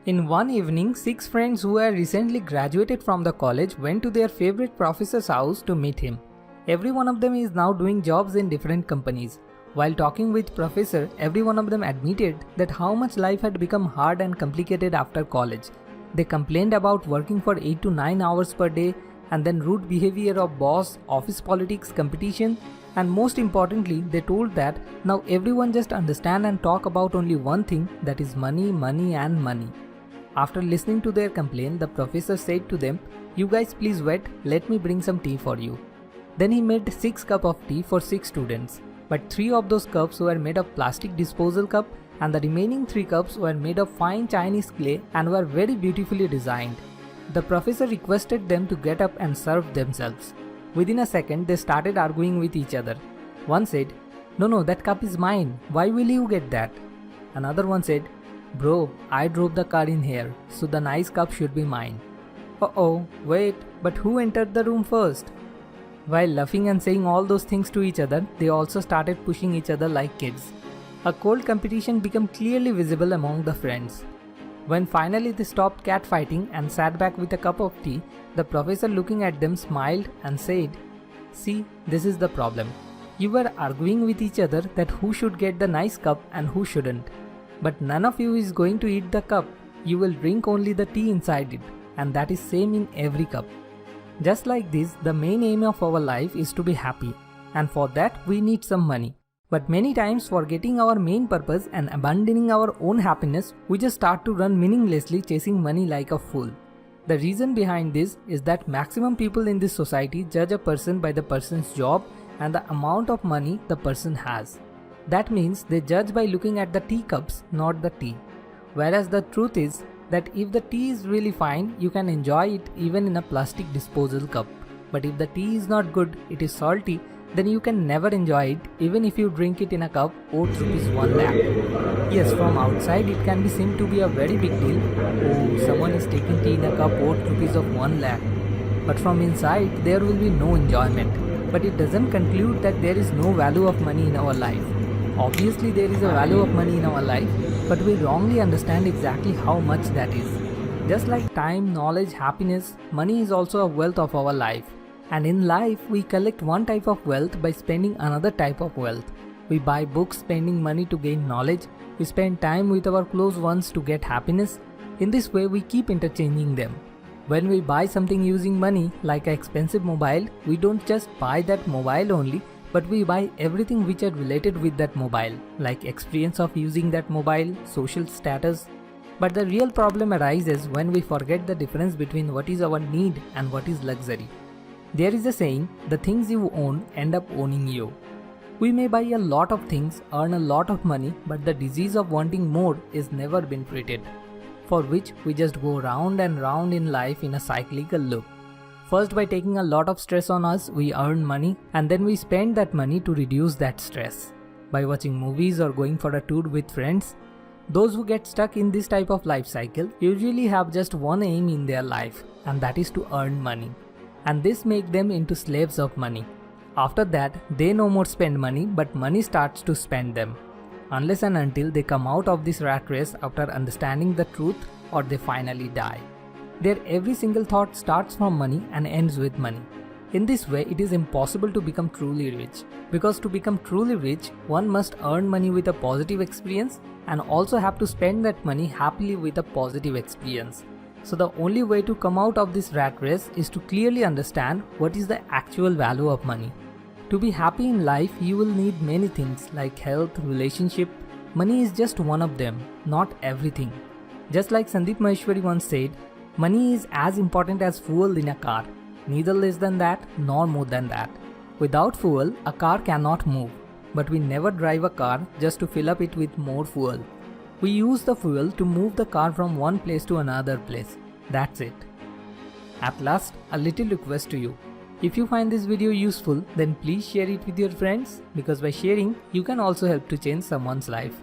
In one evening, 6 friends who had recently graduated from the college went to their favorite professor's house to meet him. Every one of them is now doing jobs in different companies. While talking with professor, every one of them admitted that how much life had become hard and complicated after college. They complained about working for 8 to 9 hours per day and then rude behavior of boss, office politics, competition, and most importantly, they told that now everyone just understand and talk about only one thing, that is money, money and money. After listening to their complaint, the professor said to them, "You guys please wait, let me bring some tea for you." Then he made 6 cups of tea for 6 students, but 3 of those cups were made of plastic disposal cup and the remaining 3 cups were made of fine Chinese clay and were very beautifully designed. The professor requested them to get up and serve themselves. Within a second, they started arguing with each other. One said, No, that cup is mine. Why will you get that?" Another one said, "Bro, I drove the car in here, so the nice cup should be mine." "Uh-oh, wait, but who entered the room first?" While laughing and saying all those things to each other, they also started pushing each other like kids. A cold competition became clearly visible among the friends. When finally they stopped catfighting and sat back with a cup of tea, the professor looking at them smiled and said, "See, this is the problem. You were arguing with each other that who should get the nice cup and who shouldn't. But none of you is going to eat the cup. You will drink only the tea inside it, and that is same in every cup." Just like this, the main aim of our life is to be happy, and for that we need some money. But many times, forgetting our main purpose and abandoning our own happiness, we just start to run meaninglessly chasing money like a fool. The reason behind this is that maximum people in this society judge a person by the person's job and the amount of money the person has. That means they judge by looking at the teacups, not the tea. Whereas the truth is that if the tea is really fine, you can enjoy it even in a plastic disposal cup. But if the tea is not good, it is salty, then you can never enjoy it even if you drink it in a cup worth rupees 1 lakh. Yes, from outside it can be seen to be a very big deal. Oh, someone is taking tea in a cup worth rupees of 1 lakh. But from inside there will be no enjoyment. But it doesn't conclude that there is no value of money in our life. Obviously there is a value of money in our life, but we wrongly understand exactly how much that is. Just like time, knowledge, happiness, money is also a wealth of our life. And in life, we collect one type of wealth by spending another type of wealth. We buy books spending money to gain knowledge. We spend time with our close ones to get happiness. In this way, we keep interchanging them. When we buy something using money, like an expensive mobile, we don't just buy that mobile only, but we buy everything which are related with that mobile, like experience of using that mobile, social status. But the real problem arises when we forget the difference between what is our need and what is luxury. There is a saying, the things you own end up owning you. We may buy a lot of things, earn a lot of money, but the disease of wanting more is never been treated, for which we just go round and round in life in a cyclical loop. First, by taking a lot of stress on us, we earn money and then we spend that money to reduce that stress. By watching movies or going for a tour with friends, those who get stuck in this type of life cycle usually have just one aim in their life, and that is to earn money. And this makes them into slaves of money. After that, they no more spend money, but money starts to spend them. Unless and until they come out of this rat race after understanding the truth, or they finally die. Their every single thought starts from money and ends with money. In this way, it is impossible to become truly rich. Because to become truly rich, one must earn money with a positive experience and also have to spend that money happily with a positive experience. So the only way to come out of this rat race is to clearly understand what is the actual value of money. To be happy in life, you will need many things like health, relationship. Money is just one of them, not everything. Just like Sandeep Maheshwari once said, money is as important as fuel in a car, neither less than that nor more than that. Without fuel, a car cannot move, but we never drive a car just to fill up it with more fuel. We use the fuel to move the car from one place to another place. That's it. At last, a little request to you. If you find this video useful, then please share it with your friends, because by sharing, you can also help to change someone's life.